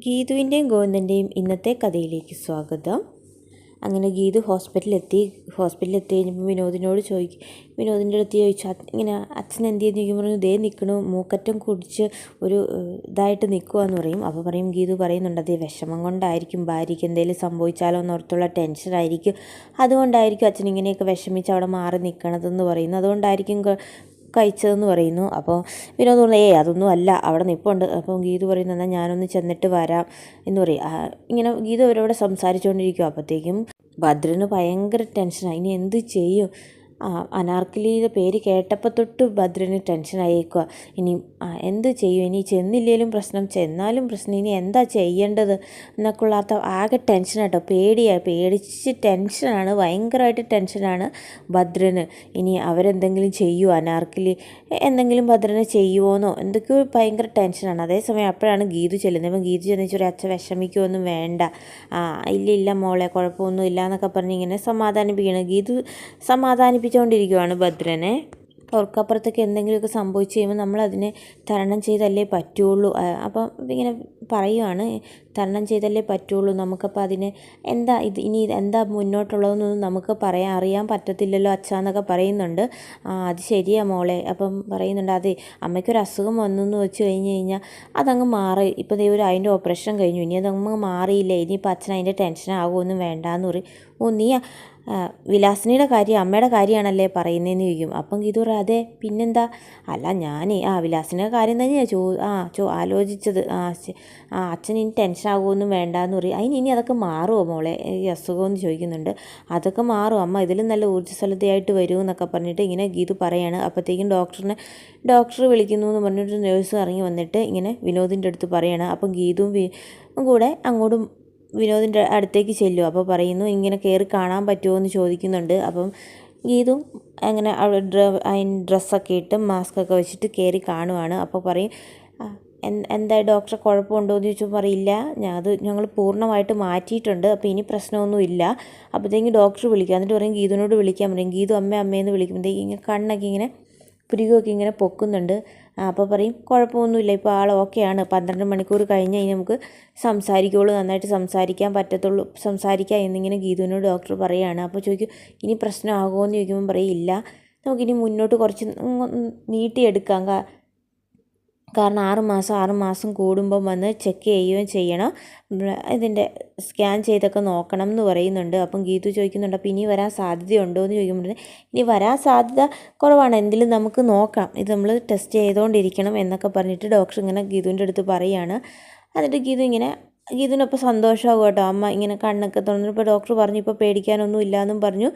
ഗീതുവിൻ്റെയും ഗോവിന്ദൻ്റെയും ഇന്നത്തെ കഥയിലേക്ക് സ്വാഗതം. അങ്ങനെ ഗീതു ഹോസ്പിറ്റലിലെത്തി കഴിഞ്ഞപ്പോൾ വിനോദിൻ്റെ അടുത്ത് ചോദിച്ചു, ഇങ്ങനെ അച്ഛൻ എന്ത് ചെയ്യുന്നു ചോദിക്കുമ്പോൾ ദേ നിൽക്കണു, മൂക്കറ്റം കുടിച്ച് ഒരു ഇതായിട്ട് നിൽക്കുകയെന്ന് പറയും. അപ്പോൾ ഗീതു പറയുന്നുണ്ട്, അതേ വിഷമം കൊണ്ടായിരിക്കും, ഭാര്യയ്ക്ക് എന്തെങ്കിലും സംഭവിച്ചാലോ എന്നോർത്തുള്ള ടെൻഷനായിരിക്കും, അതുകൊണ്ടായിരിക്കും അച്ഛൻ ഇങ്ങനെയൊക്കെ വിഷമിച്ച് അവിടെ മാറി നിൽക്കണതെന്ന് പറയുന്നു, അതുകൊണ്ടായിരിക്കും കഴിച്ചതെന്ന് പറയുന്നു. അപ്പോൾ വിനോദ് പറഞ്ഞു, അതൊന്നും അല്ല, അവിടെ നിൽപ്പുണ്ട്. അപ്പോൾ ഗീതു പറയുന്നത്, എന്നാൽ ഞാനൊന്ന് ചെന്നിട്ട് വരാം എന്ന് പറയും. ഇങ്ങനെ ഗീതു അവരോട് സംസാരിച്ചുകൊണ്ടിരിക്കും. അപ്പോഴത്തേക്കും ഭദ്രന് ഭയങ്കര ടെൻഷനായി, ഇനി എന്ത് ചെയ്യും. അനാർക്കലിയുടെ പേര് കേട്ടപ്പോൾ തൊട്ട് ഭദ്രന് ടെൻഷനായേക്കുക. ഇനി എന്ത് ചെയ്യും, ഇനി ചെന്നില്ലേലും പ്രശ്നം, ചെന്നാലും പ്രശ്നം, ഇനി എന്താ ചെയ്യേണ്ടത് എന്നൊക്കെ ഉള്ള ആകെ ടെൻഷനാട്ടോ, പേടിച്ച് ടെൻഷനാണ്, ഭയങ്കരമായിട്ട് ടെൻഷനാണ് ഭദ്രന്. ഇനി അവരെന്തെങ്കിലും ചെയ്യുമോ, അനാർക്കലി എന്തെങ്കിലും ഭദ്രനെ ചെയ്യുമോയെന്നോ എന്തൊക്കെയോ ഭയങ്കര ടെൻഷനാണ്. അതേസമയം അപ്പോഴാണ് ഗീതു ചെല്ലുന്നത്. അപ്പം ഗീതു ചെന്ന് ചോദിച്ചു, അച്ഛൻ വിഷമിക്കുമൊന്നും വേണ്ട, ഇല്ല മോളെ കുഴപ്പമൊന്നും ഇല്ല എന്നൊക്കെ പറഞ്ഞ് ഇങ്ങനെ സമാധാനിപ്പിക്കണം. ഗീതു സമാധാനിപ്പിച്ചുകൊണ്ടിരിക്കുകയാണ് ഭദ്രനെ. അവർക്കപ്പുറത്തേക്ക് എന്തെങ്കിലുമൊക്കെ സംഭവിച്ചു കഴിയുമ്പോൾ നമ്മളതിനെ തരണം ചെയ്തല്ലേ പറ്റുള്ളൂ. അപ്പം ഇതിങ്ങനെ പറയുവാണ്, തരണം ചെയ്തല്ലേ പറ്റുള്ളൂ, നമുക്കപ്പോൾ അതിന് ഇനി എന്താ മുന്നോട്ടുള്ളതെന്നൊന്നും നമുക്ക് അറിയാൻ പറ്റത്തില്ലല്ലോ അച്ഛാന്നൊക്കെ പറയുന്നുണ്ട്. അത് ശരിയാ മോളെ. അപ്പം പറയുന്നുണ്ട്, അതെ അമ്മയ്ക്കൊരു അസുഖം വന്നു എന്ന് വെച്ച് കഴിഞ്ഞാൽ അതങ്ങ് മാറി, ഇപ്പോൾ ദൈവം അതിൻ്റെ ഓപ്പറേഷൻ കഴിഞ്ഞു, ഇനി അതങ്ങ് മാറിയില്ലേ, ഇനിയിപ്പോൾ അച്ഛൻ അതിൻ്റെ ടെൻഷൻ ആകുമൊന്നും വേണ്ടാന്ന് പറയും. നീ വിലാസിനിയുടെ കാര്യം അമ്മയുടെ കാര്യമാണല്ലേ പറയുന്നതെന്ന് ചോദിക്കും. അപ്പം ഗീതു പറയും, അതെ പിന്നെന്താ, അല്ല ഞാൻ വിലാസിനിയുടെ കാര്യം തന്നെയാണ് ആലോചിച്ചത്. അച്ഛൻ ഇനി ടെൻഷൻ ആകുമൊന്നും വേണ്ടാന്ന് പറയും. ഇനി അതൊക്കെ മാറുമോ മോളെ ഈ അസുഖമെന്ന് ചോദിക്കുന്നുണ്ട്. അതൊക്കെ മാറും അമ്മ, ഇതിലും നല്ല ഊർജ്ജസ്വലതയായിട്ട് വരും എന്നൊക്കെ പറഞ്ഞിട്ട് ഇങ്ങനെ ഗീതു പറയാണ്. അപ്പോഴത്തേക്കും ഡോക്ടർ വിളിക്കുന്നു എന്ന് പറഞ്ഞിട്ട് നേഴ്സ് ഇറങ്ങി വന്നിട്ട് ഇങ്ങനെ വിനോദിൻ്റെ അടുത്ത് പറയാണ്. അപ്പം ഗീതുവും കൂടെ അങ്ങോട്ടും വിനോദിൻ്റെ അടുത്തേക്ക് ചെല്ലും. അപ്പോൾ പറയുന്നു, ഇങ്ങനെ കയറി കാണാൻ പറ്റുമോ എന്ന് ചോദിക്കുന്നുണ്ട്. അപ്പം ഗീതു അങ്ങനെ ഡ്രസ്സൊക്കെ ഇട്ട് മാസ്കൊക്കെ വെച്ചിട്ട് കയറി കാണുവാണ്. അപ്പോൾ പറയും, എന്താ ഡോക്ടറെ കുഴപ്പമുണ്ടോ എന്ന് ചോദിച്ചാൽ പറയില്ല, ഞങ്ങൾ പൂർണ്ണമായിട്ട് മാറ്റിയിട്ടുണ്ട്, അപ്പോൾ ഇനി പ്രശ്നമൊന്നും ഇല്ല. അപ്പോഴത്തേക്കും ഡോക്ടർ വിളിക്കുക, എന്നിട്ട് പറയും ഗീതുവിനോട് വിളിക്കാൻ പറയും. ഗീതു അമ്മയെന്ന് വിളിക്കുമ്പോഴത്തേക്ക് ഇങ്ങനെ കണ്ണൊക്കെ ഇങ്ങനെ പുരികമൊക്കെ ഇങ്ങനെ പൊക്കുന്നുണ്ട്. അപ്പോൾ പറയും കുഴപ്പമൊന്നുമില്ല, ഇപ്പോൾ ആൾ ഓക്കെയാണ്, 12 മണിക്കൂർ കഴിഞ്ഞ് കഴിഞ്ഞാൽ നമുക്ക് സംസാരിക്കുകയുള്ളൂ, നന്നായിട്ട് സംസാരിക്കാം എന്നിങ്ങനെ ഗീതുവിനോട് ഡോക്ടർ പറയുകയാണ്. അപ്പോൾ ചോദിക്കും, ഇനി പ്രശ്നമാകുമോ എന്ന് ചോദിക്കുമ്പോൾ പറയും, ഇല്ല, നമുക്കിനി മുന്നോട്ട് കുറച്ച് നീട്ടിയെടുക്കാം, കാരണം 6 മാസം കൂടുമ്പം വന്ന് ചെക്ക് ചെയ്യുകയും ചെയ്യണം, ഇതിൻ്റെ സ്കാൻ ചെയ്തൊക്കെ നോക്കണം എന്ന് പറയുന്നുണ്ട്. അപ്പം ഗീതു ചോദിക്കുന്നുണ്ട്, അപ്പോൾ ഇനി വരാൻ സാധ്യതയുണ്ടോ എന്ന് ചോദിക്കുമ്പോൾ ഇനി വരാൻ സാധ്യത കുറവാണ്, എന്തെങ്കിലും നമുക്ക് നോക്കാം, ഇത് നമ്മൾ ടെസ്റ്റ് ചെയ്തുകൊണ്ടിരിക്കണം എന്നൊക്കെ പറഞ്ഞിട്ട് ഡോക്ടർ ഇങ്ങനെ ഗീതുവിൻ്റെ അടുത്ത് പറയുകയാണ്. എന്നിട്ട് ഗീതുവിനപ്പോൾ സന്തോഷമാകും കേട്ടോ, അമ്മ ഇങ്ങനെ കണ്ണൊക്കെ തുറന്നിട്ട്. ഇപ്പോൾ ഡോക്ടർ പറഞ്ഞു ഇപ്പോൾ പേടിക്കാനൊന്നും ഇല്ലയെന്നും പറഞ്ഞു.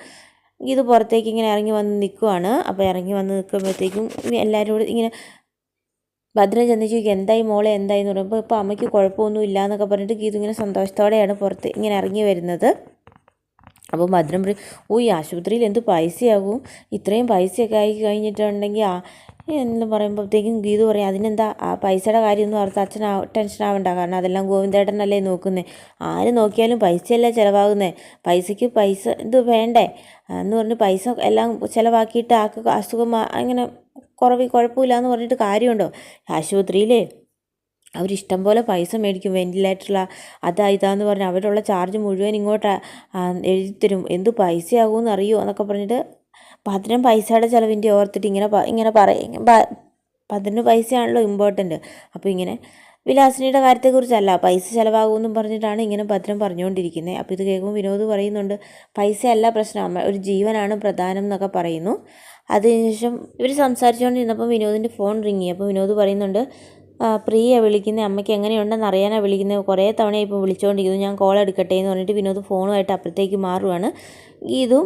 ഗീതു പുറത്തേക്ക് ഇങ്ങനെ ഇറങ്ങി വന്ന് നിൽക്കുവാണ്. അപ്പോൾ ഇറങ്ങി വന്ന് നിൽക്കുമ്പോഴത്തേക്കും എല്ലാവരും കൂടി ഇങ്ങനെ ഭദ്രൻ ചെന്ന് ചോദിക്കും, എന്തായി മോളെ എന്തായി എന്ന് പറയുമ്പോൾ ഇപ്പോൾ അമ്മയ്ക്ക് കുഴപ്പമൊന്നും ഇല്ല എന്നൊക്കെ പറഞ്ഞിട്ട് ഗീതു ഇങ്ങനെ സന്തോഷത്തോടെയാണ് പുറത്ത് ഇങ്ങനെ ഇറങ്ങി വരുന്നത്. അപ്പോൾ ഭദ്രൻ പറയും, ഈ ആശുപത്രിയിൽ എന്ത് പൈസയാകും, ഇത്രയും പൈസയൊക്കെ ആയി കഴിഞ്ഞിട്ടുണ്ടെങ്കിൽ എന്ന് പറയുമ്പോഴത്തേക്കും ഗീതു പറയും, അതിനെന്താ പൈസയുടെ കാര്യമൊന്നും ഓർത്ത് അച്ഛൻ ടെൻഷൻ ആവണ്ട, കാരണം അതെല്ലാം ഗോവിന്ദേട്ടനല്ലേ നോക്കുന്നത്, ആര് നോക്കിയാലും പൈസയല്ലേ ചിലവാകുന്നത്, പൈസയ്ക്ക് പൈസ ഇത് വേണ്ടേ എന്ന് പറഞ്ഞ് പൈസ എല്ലാം ചിലവാക്കിയിട്ട് അസുഖം അങ്ങനെ കുഴപ്പമില്ല എന്ന് പറഞ്ഞിട്ട് കാര്യമുണ്ടോ, ആശുപത്രിയിലേ അവരിഷ്ടം പോലെ പൈസ മേടിക്കും, വെൻറ്റിലേറ്ററിലാണ് ഇതാന്ന് പറഞ്ഞ് അവരുള്ള ചാർജ് മുഴുവൻ ഇങ്ങോട്ട് എഴുതിത്തരും, എന്ത് പൈസയാകുമെന്ന് അറിയുമോ എന്നൊക്കെ പറഞ്ഞിട്ട് ഭദ്രൻ പൈസയുടെ ചിലവിൻ്റെ ഓർത്തിട്ട് ഇങ്ങനെ പറയും. ഭദ്രന് പൈസയാണല്ലോ ഇമ്പോർട്ടൻറ്റ്. അപ്പോൾ ഇങ്ങനെ വിലാസിനിയുടെ കാര്യത്തെക്കുറിച്ചല്ല, പൈസ ചിലവാകുമെന്നും പറഞ്ഞിട്ടാണ് ഇങ്ങനെ ഭദ്രൻ പറഞ്ഞുകൊണ്ടിരിക്കുന്നത്. അപ്പോൾ ഇത് കേൾക്കുമ്പോൾ വിനോദ് പറയുന്നുണ്ട്, പൈസയല്ല പ്രശ്നം, ഒരു ജീവനാണ് പ്രധാനം എന്നൊക്കെ പറയുന്നു. അതിനുശേഷം ഇവർ സംസാരിച്ചുകൊണ്ടിരുന്നപ്പോൾ വിനോദിൻ്റെ ഫോൺ റിങ്ങി. അപ്പോൾ വിനോദ് പറയുന്നുണ്ട്, പ്രിയ വിളിക്കുന്നത്, അമ്മയ്ക്ക് എങ്ങനെയുണ്ടെന്ന് അറിയാനാണ് വിളിക്കുന്നത്, കുറേ തവണയായി ഇപ്പോൾ വിളിച്ചുകൊണ്ടിരിക്കുന്നു, ഞാൻ കോൾ എടുക്കട്ടെ എന്ന് പറഞ്ഞിട്ട് വിനോദ് ഫോണുമായിട്ട് അപ്പുറത്തേക്ക് മാറുവാണ്. ഗീതും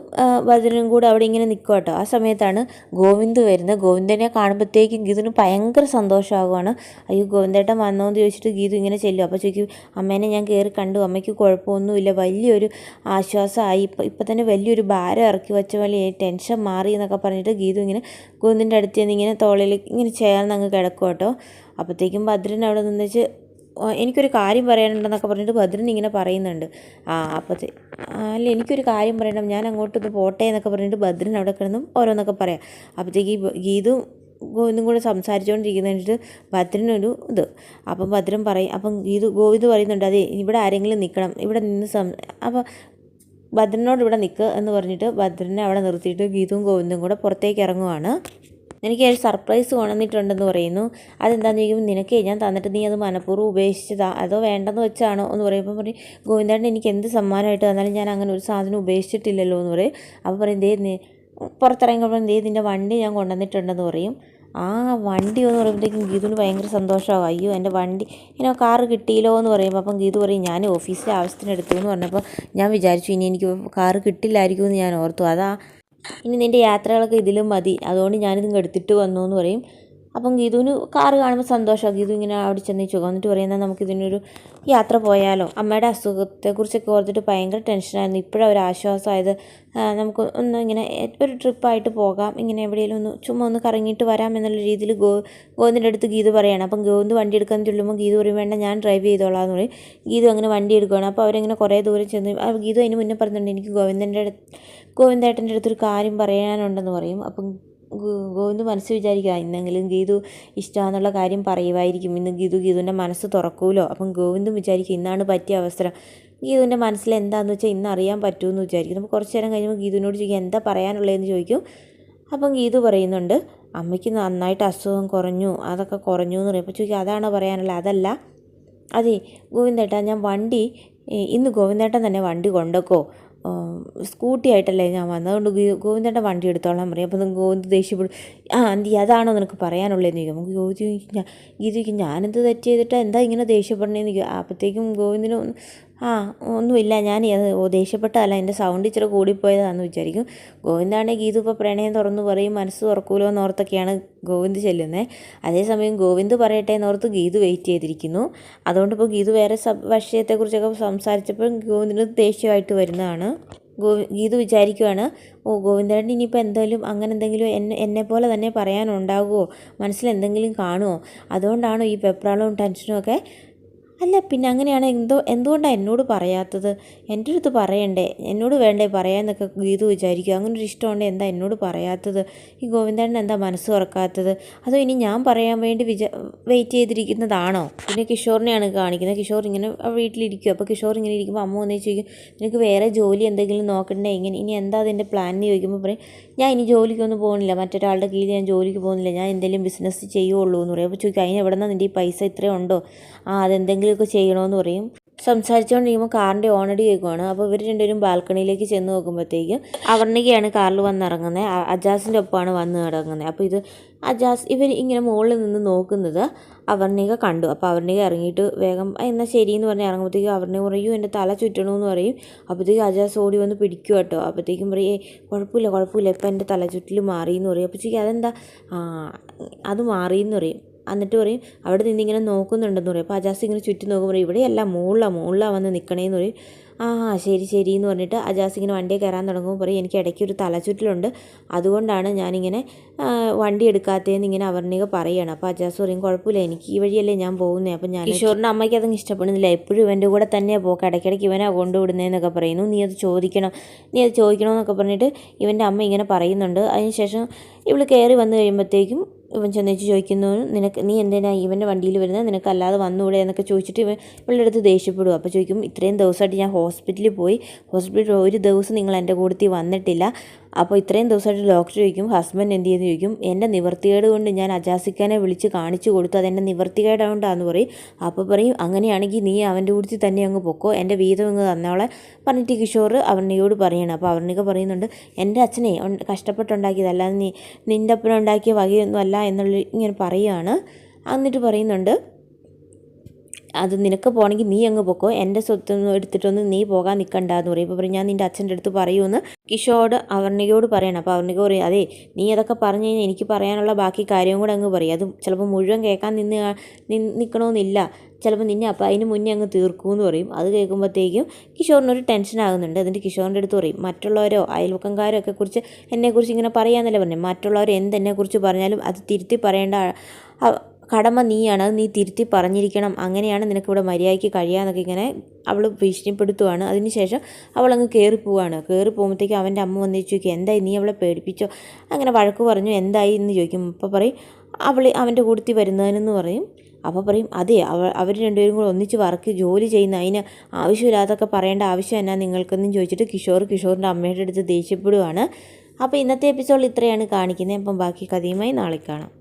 ഭദ്രനും കൂടെ അവിടെ ഇങ്ങനെ നിൽക്കും കേട്ടോ. ആ സമയത്താണ് ഗോവിന്ദ് വരുന്നത്. ഗോവിന്ദനെ കാണുമ്പോഴത്തേക്കും ഗീതുവിന് ഭയങ്കര സന്തോഷമാകുവാണ്. അയ്യോ ഗോവിന്ദേട്ടൻ വന്നോന്ന് ചോദിച്ചിട്ട് ഗീതു ഇങ്ങനെ ചെല്ലും. അപ്പോൾ ചോദിക്കും, അമ്മേനെ ഞാൻ കയറി കണ്ടു, അമ്മയ്ക്ക് കുഴപ്പമൊന്നുമില്ല, വലിയൊരു ആശ്വാസമായി, ഇപ്പം തന്നെ വലിയൊരു ഭാരം ഇറക്കി വെച്ച പോലെ ടെൻഷൻ മാറി എന്നൊക്കെ പറഞ്ഞിട്ട് ഗീതു ഇങ്ങനെ ഗോവിന്ദിൻ്റെ അടുത്ത് നിന്ന് ഇങ്ങനെ തോളിൽ ഇങ്ങനെ ചേർന്ന് അങ്ങ് കിടക്കും കേട്ടോ. അപ്പോഴത്തേക്കും ഭദ്രൻ അവിടെ നിന്നിച്ച് എനിക്കൊരു കാര്യം പറയാനുണ്ടെന്നൊക്കെ പറഞ്ഞിട്ട് ഭദ്രൻ ഇങ്ങനെ പറയുന്നുണ്ട്. അല്ല എനിക്കൊരു കാര്യം പറയണം, ഞാൻ അങ്ങോട്ടൊന്ന് പോട്ടെ എന്നൊക്കെ പറഞ്ഞിട്ട് ഭദ്രൻ അവിടെ കിടന്നും ഓരോന്നൊക്കെ പറയാം. അപ്പോഴത്തേക്ക് ഗീതു ഗോവിന്ദും കൂടെ സംസാരിച്ചുകൊണ്ടിരിക്കുന്നതിട്ട് ഭദ്രനൊരു ഇത്. അപ്പം ഭദ്രൻ പറയും, അപ്പം ഗോവിന്ദ് പറയുന്നുണ്ട്, അതെ ഇവിടെ ആരെങ്കിലും നിൽക്കണം, ഇവിടെ നിന്ന് അപ്പോൾ ഭദ്രനോട് ഇവിടെ നിൽക്കുക എന്ന് പറഞ്ഞിട്ട് ഭദ്രനെ അവിടെ നിർത്തിയിട്ട് ഗീതുവും ഗോവിന്ദും കൂടെ പുറത്തേക്ക് ഇറങ്ങുവാണ്. എനിക്ക് ഒരു സർപ്രൈസ് കൊണ്ടുവന്നിട്ടുണ്ടെന്ന് പറയുന്നു. അതെന്താണെന്ന് ചോദിക്കുമ്പോൾ, നിനക്ക് ഞാൻ തന്നിട്ട് നീ അത് മനഃപൂർവ്വം ഉപേക്ഷിച്ചതാ അതോ വേണ്ടെന്ന് വെച്ചാണോ എന്ന് പറയുമ്പോൾ പറയും, ഗോവിന്ദേട്ടൻ എനിക്ക് എന്ത് സമ്മാനമായിട്ട് തന്നാലും ഞാൻ അങ്ങനെ ഒരു സാധനം ഉപേക്ഷിച്ചിട്ടില്ലല്ലോ എന്ന് പറയും. അപ്പോൾ പറയും, പുറത്തിറങ്ങിയപ്പോൾ നിൻ്റെ വണ്ടി ഞാൻ കൊണ്ടുവന്നിട്ടുണ്ടെന്ന് പറയും. ആ വണ്ടി എന്ന് പറയുമ്പോഴത്തേക്കും ഗീതുവിന് ഭയങ്കര സന്തോഷമാകും. അയ്യോ എൻ്റെ വണ്ടി ഇങ്ങനെ കാറ് കിട്ടിയില്ലോ എന്ന് പറയുമ്പോൾ അപ്പം ഗീതു പറയും, ഞാൻ ഓഫീസിലെ ആവശ്യത്തിന് എടുത്തു എന്ന് പറഞ്ഞപ്പോൾ ഞാൻ വിചാരിച്ചു ഇനി എനിക്ക് കാറ് കിട്ടില്ലായിരിക്കും എന്ന് ഞാൻ ഓർത്തു, ഇനി നിൻ്റെ യാത്രകളൊക്കെ ഇതിലും മതി, അതുകൊണ്ട് ഞാനിത് എടുത്തിട്ട് വന്നു എന്ന് പറയും. അപ്പം ഗീതുവിന് കാറ് കാണുമ്പോൾ സന്തോഷമാണ്. ഗീതു ഇങ്ങനെ അവിടെ ചെന്ന് ചോദിക്കും, എന്നിട്ട് പറയുന്നത് നമുക്കിതിനൊരു യാത്ര പോയാലോ. അമ്മയുടെ അസുഖത്തെക്കുറിച്ചൊക്കെ ഓർത്തിട്ട് ഭയങ്കര ടെൻഷനായിരുന്നു. ഇപ്പോഴും ഒരു ആശ്വാസമായത്, നമുക്ക് ഒന്ന് ഇങ്ങനെ ഒരു ട്രിപ്പായിട്ട് പോകാം, ഇങ്ങനെ എവിടെയെങ്കിലും ചുമ്മാ ഒന്ന് കറങ്ങിയിട്ട് വരാം എന്നുള്ള രീതിയിൽ ഗോവിന്ദിൻ്റെ അടുത്ത് ഗീതു പറയുകയാണ്. അപ്പം ഗോവിന്ദ് വണ്ടി എടുക്കാൻ ചൊല്ലുമ്പോൾ ഗീതു പറയും, വേണ്ട ഞാൻ ഡ്രൈവ് ചെയ്തോളാം എന്ന് പറയും. ഗീതു അങ്ങനെ വണ്ടി എടുക്കുകയാണ്. അപ്പോൾ അവരിങ്ങനെ കുറേ ദൂരം ചെന്ന് ഗീതു അതിന് മുന്നേ പറഞ്ഞിട്ടുണ്ട്, എനിക്ക് ഗോവിന്ദേട്ടൻ്റെ അടുത്തൊരു കാര്യം പറയാനുണ്ടെന്ന് പറയും. അപ്പം ഗോവിന്ദ് മനസ്സ് വിചാരിക്കുക, ഇന്നെങ്കിലും ഗീതു ഇഷ്ടമാണെന്നുള്ള കാര്യം പറയുമായിരിക്കും, ഇന്ന് ഗീതുവിൻ്റെ മനസ്സ് തുറക്കൂലോ. അപ്പം ഗോവിന്ദും വിചാരിക്കും ഇന്നാണ് പറ്റിയ അവസരം, ഗീതുവിൻ്റെ മനസ്സിൽ എന്താണെന്ന് വെച്ചാൽ ഇന്ന് അറിയാൻ പറ്റുമെന്ന് വിചാരിക്കും. അപ്പോൾ കുറച്ച് നേരം കഴിയുമ്പോൾ ഗീതുവിനോട് ചോദിക്കും, എന്താ പറയാനുള്ളതെന്ന് ചോദിക്കും. അപ്പം ഗീതു പറയുന്നുണ്ട്, അമ്മയ്ക്ക് നന്നായിട്ട് അസുഖം കുറഞ്ഞു, അതൊക്കെ കുറഞ്ഞു എന്ന് പറയും. അപ്പോൾ ചോദിക്കും, അതാണോ പറയാനുള്ളത്? അതല്ല, അതെ ഗോവിന്ദേട്ടാ, ഞാൻ വണ്ടി ഇന്ന് ഗോവിന്ദേട്ടൻ തന്നെ വണ്ടി കൊണ്ടുവെക്കോ, സ്കൂട്ടി ആയിട്ടല്ലേ ഞാൻ വന്നത്, അതുകൊണ്ട് ഗോവിന്ദേട്ടൻ വണ്ടി എടുത്തോളാൻ പറയും. അപ്പം ഗോവിന്ദ് ദേഷ്യപ്പെടും, ആൻറ്റി അതാണോ നിനക്ക് പറയാനുള്ളതെന്ന് ചോദിക്കും. നമുക്ക് ഗീതിക്കും ഞാനെന്ത് തെറ്റ് ചെയ്തിട്ടാണ് എന്താ ഇങ്ങനെ ദേഷ്യപ്പെടണേന്ന് ചോദിക്കും. അപ്പോഴത്തേക്കും ഗോവിന്ദിന് ഒന്നുമില്ല, ഞാൻ ദേഷ്യപ്പെട്ടതല്ല, എൻ്റെ സൗണ്ട് ഇച്ചിരി കൂടിപ്പോയതാണെന്ന് വിചാരിക്കും. ഗോവിന്ദാണെങ്കിൽ ഗീതു ഇപ്പോൾ പ്രണയം തുറന്നു പറയും, മനസ്സ് തുറക്കൂലോ എന്നോർത്തൊക്കെയാണ് ഗോവിന്ദ് ചെല്ലുന്നത്. അതേസമയം ഗോവിന്ദ് പറയട്ടെ എന്നോർത്ത് ഗീതു വെയിറ്റ് ചെയ്തിരിക്കുന്നു. അതുകൊണ്ട് ഇപ്പോൾ ഗീതു വേറെ വിഷയത്തെക്കുറിച്ചൊക്കെ സംസാരിച്ചപ്പോൾ ഗോവിന്ദിന് ദേഷ്യമായിട്ട് വരുന്നതാണ്. ഗീതു വിചാരിക്കുവാണ്, ഗോവിന്ദേട്ടൻ ഇനിയിപ്പോൾ എന്തായാലും അങ്ങനെ എന്തെങ്കിലും എന്നെപ്പോലെ തന്നെ പറയാനുണ്ടാകുമോ, മനസ്സിലെന്തെങ്കിലും കാണുമോ, അതുകൊണ്ടാണോ ഈ വെപ്രാളവും ടെൻഷനും ഒക്കെ? അല്ല പിന്നെ അങ്ങനെയാണ് എന്തുകൊണ്ടാണ് എന്നോട് പറയാത്തത്, എൻ്റെ അടുത്ത് പറയണ്ടേ, എന്നോട് വേണ്ടേ പറയാമെന്നൊക്കെ ഗീതു വിചാരിക്കും. അങ്ങനെ ഒരു ഇഷ്ടമുണ്ട്, എന്താ എന്നോട് പറയാത്തത്, ഈ ഗോവിന്ദേട്ടൻ എന്താ മനസ്സ് തുറക്കാത്തത്, അതോ ഇനി ഞാൻ പറയാൻ വേണ്ടി വെയിറ്റ് ചെയ്തിരിക്കുന്നതാണോ? പിന്നെ കിഷോറിനെയാണ് കാണിക്കുന്നത്. കിഷോർ ഇങ്ങനെ വീട്ടിലിരിക്കും. അപ്പോൾ കിഷോർ ഇങ്ങനെ ഇരിക്കുമ്പോൾ അമ്മ വന്ന് ചോദിക്കും, നിനക്ക് വേറെ ജോലി എന്തെങ്കിലും നോക്കണ്ടേ, ഇനി എന്താ അതിൻ്റെ പ്ലാൻ എന്ന് ചോദിക്കുമ്പോൾ പറയും, ഞാൻ ഇനി ജോലിക്കൊന്നും പോകുന്നില്ല, മറ്റൊരാളുടെ കീഴിൽ ഞാൻ ജോലിക്ക് പോകുന്നില്ല, ഞാൻ എന്തെങ്കിലും ബിസിനസ് ചെയ്യുള്ളൂ എന്ന് പറയും. അപ്പോൾ ചോദിക്കും, അതിന് എവിടെ നിന്നാണ് നിൻ്റെ ഈ പൈസ ഇത്രയും ഉണ്ടോ, അതെന്തെങ്കിലുമൊക്കെ ചെയ്യണമെന്ന് പറയും. സംസാരിച്ചുകൊണ്ടിരിക്കുമ്പോൾ കാറിൻ്റെ ഓണടി കേൾക്കുവാണ്. അപ്പോൾ ഇവർ രണ്ടുപേരും ബാൽക്കണിയിലേക്ക് ചെന്ന് നോക്കുമ്പോഴത്തേക്കും അവർണികയാണ് കാറിൽ വന്നിറങ്ങുന്നത്, അജാസിൻ്റെ ഒപ്പമാണ് വന്ന് ഇറങ്ങുന്നത്. അപ്പോൾ ഇവർ ഇങ്ങനെ മുകളിൽ നിന്ന് നോക്കുന്നത് അവർണിക കണ്ടു. അപ്പോൾ അവർണിക ഇറങ്ങിയിട്ട് വേഗം എന്നാൽ ശരിയെന്ന് പറഞ്ഞ് ഇറങ്ങുമ്പോഴത്തേക്കും അവർണിക പറയും, എൻ്റെ തല ചുറ്റണമെന്ന് പറയും. അപ്പോഴത്തേക്കും അജാസ് ഓടി വന്ന് പിടിക്കും കേട്ടോ. അപ്പോഴത്തേക്കും പറയും, കുഴപ്പമില്ല ഇപ്പം എൻ്റെ തല ചുറ്റിൽ മാറിയെന്ന് പറയും. അപ്പോഴത്തേക്കും അതെന്താ, അത് മാറിയെന്ന് പറയും. എന്നിട്ട് പറയും, അവിടെ നിന്നിങ്ങനെ നോക്കുന്നുണ്ടെന്ന് പറയും. അപ്പോൾ അജാസ് ഇങ്ങനെ ചുറ്റി നോക്കുമ്പോൾ ഇവിടെയല്ല മുകളിലാണ് വന്ന് നിൽക്കണേന്ന് പറയും. ശരി എന്ന് പറഞ്ഞിട്ട് അജാസ് ഇങ്ങനെ വണ്ടിയെ കയറാൻ തുടങ്ങുമ്പോൾ പറയും, എനിക്ക് ഇടയ്ക്ക് ഒരു തലചുറ്റലുണ്ട്, അതുകൊണ്ടാണ് ഞാനിങ്ങനെ വണ്ടി എടുക്കാത്തതെന്ന് ഇങ്ങനെ അവർണിക പറയുകയാണ്. അപ്പോൾ അജാസ് പറയും, കുഴപ്പമില്ല, എനിക്ക് ഈ വഴിയല്ലേ ഞാൻ പോകുന്നത്. അപ്പോൾ ഞാൻ കിഷോറിൻ്റെ അമ്മയ്ക്ക് അതങ്ങ് ഇഷ്ടപ്പെടുന്നില്ല, എപ്പോഴും ഇവൻ്റെ കൂടെ തന്നെയാണ് പോക്ക്, ഇടയ്ക്കിടയ്ക്ക് ഇവനാ കൊണ്ടുവിടുന്നതെന്നൊക്കെ പറയുന്നു. നീ അത് ചോദിക്കണമെന്നൊക്കെ പറഞ്ഞിട്ട് ഇവൻ്റെ അമ്മ ഇങ്ങനെ പറയുന്നുണ്ട്. അതിനുശേഷം ഇവൾ കയറി വന്നു കഴിയുമ്പോഴത്തേക്കും ഇവൻ ചെന്നേച്ച് ചോദിക്കുന്നു, നീ എന്തിനാ ഇവൻ്റെ വണ്ടിയിൽ വരുന്നത്, നിനക്കല്ലാതെ വന്നുകൂടെ എന്നൊക്കെ ചോദിച്ചിട്ട് ഇവളുടെ അടുത്ത് ദേഷ്യപ്പെടും. അപ്പോൾ ചോദിക്കും, ഇത്രയും ദിവസമായിട്ട് ഞാൻ ഹോസ്പിറ്റലിൽ ഒരു ദിവസം നിങ്ങൾ എൻ്റെ കൂടത്തിൽ വന്നിട്ടില്ല, അപ്പോൾ ഇത്രയും ദിവസമായിട്ട് ഡോക്ടർ ചോദിക്കും ഹസ്ബൻഡ് എന്ത് ചെയ്യുന്നു ചോദിക്കും. എൻ്റെ നിവർത്തികേട് കൊണ്ട് ഞാൻ അജാസിക്കാനെ വിളിച്ച് കാണിച്ചു കൊടുത്തു, അതെൻ്റെ നിവർത്തികേടാണെന്ന് പറയും. അപ്പോൾ പറയും, അങ്ങനെയാണെങ്കിൽ നീ അവൻ്റെ കൂടത്തിൽ തന്നെ അങ്ങ് പൊക്കോ, എൻ്റെ വീതം അങ്ങ് തന്നോളെ പറഞ്ഞിട്ട് കിഷോർ അവർണികയോട് പറയണം. അപ്പോൾ അവർണിക പറയുന്നുണ്ട്, എൻ്റെ അച്ഛനെ കഷ്ടപ്പെട്ടുണ്ടാക്കിയതല്ല, നിൻ്റെ അപ്പൻ ഉണ്ടാക്കിയ വകയൊന്നും അല്ല എന്നുള്ള ഇങ്ങനെ പറയുകയാണ്. എന്നിട്ട് പറയുന്നുണ്ട്, അത് നിനക്ക് പോകണമെങ്കിൽ നീ അങ്ങ് പൊക്കോ, എൻ്റെ സ്വത്തൊന്നും എടുത്തിട്ടൊന്നും നീ പോകാൻ നിൽക്കണ്ടെന്ന് പറയും. ഇപ്പോൾ പറയും, ഞാൻ നിൻ്റെ അച്ഛൻ്റെ അടുത്ത് പറയുമെന്ന് കിഷോട് അവർണികയോട് പറയണം. അപ്പോൾ അവർണിക പറയും, അതെ നീ അതൊക്കെ പറഞ്ഞു കഴിഞ്ഞാൽ എനിക്ക് പറയാനുള്ള ബാക്കി കാര്യവും കൂടെ അങ്ങ് പറയും, അത് ചിലപ്പോൾ മുഴുവൻ കേൾക്കാൻ നിൽക്കണമെന്നില്ല, ചിലപ്പോൾ നിന്നെ അപ്പോൾ അതിന് മുന്നേ അങ്ങ് തീർക്കുമെന്ന് പറയും. അത് കേൾക്കുമ്പോഴത്തേക്കും കിഷോറിനൊരു ടെൻഷൻ ആകുന്നുണ്ട്. എന്നിട്ട് കിഷോറിൻ്റെ അടുത്ത് പറയും, മറ്റുള്ളവരോ അയൽവക്കംകാരോ ഒക്കെ എന്നെക്കുറിച്ച് ഇങ്ങനെ പറയാമെന്നല്ലേ പറഞ്ഞു, മറ്റുള്ളവർ എന്തെന്നെക്കുറിച്ച് പറഞ്ഞാലും അത് തിരുത്തി പറയേണ്ട കടമ നീയാണ്, അത് നീ തിരുത്തി പറഞ്ഞിരിക്കണം, അങ്ങനെയാണ് നിനക്കിവിടെ മര്യാദയ്ക്ക് കഴിയാമെന്നൊക്കെ ഇങ്ങനെ അവൾ ഭീഷണിപ്പെടുത്തുവാണ്. അതിനുശേഷം അവളങ്ങ് കയറി പോവുകയാണ്. കയറി പോകുമ്പോഴത്തേക്കും അവൻ്റെ അമ്മ വന്ന് ചോദിക്കും, എന്തായി നീ അവളെ പേടിപ്പിച്ചോ, അങ്ങനെ വഴക്ക് പറഞ്ഞു. എന്തായി എന്ന് ചോദിക്കും. അപ്പോൾ പറയും അവൻ്റെ കൂട്ടത്തിൽ വരുന്നതിനെന്ന് പറയും. അപ്പോൾ പറയും അതെ, അവർ രണ്ടുപേരും കൂടെ ഒന്നിച്ച് ജോലി ചെയ്യുന്ന, അതിന് ആവശ്യമില്ലാതൊക്കെ പറയേണ്ട ആവശ്യം എന്നാ നിങ്ങൾക്കെന്നും ചോദിച്ചിട്ട് കിഷോറിൻ്റെ അമ്മയുടെ അടുത്ത് ദേഷ്യപ്പെടുവാണ്. അപ്പോൾ ഇന്നത്തെ എപ്പിസോഡിൽ ഇത്രയാണ് കാണിക്കുന്നത്. അപ്പം ബാക്കി കഥയുമായി നാളെ കാണാം.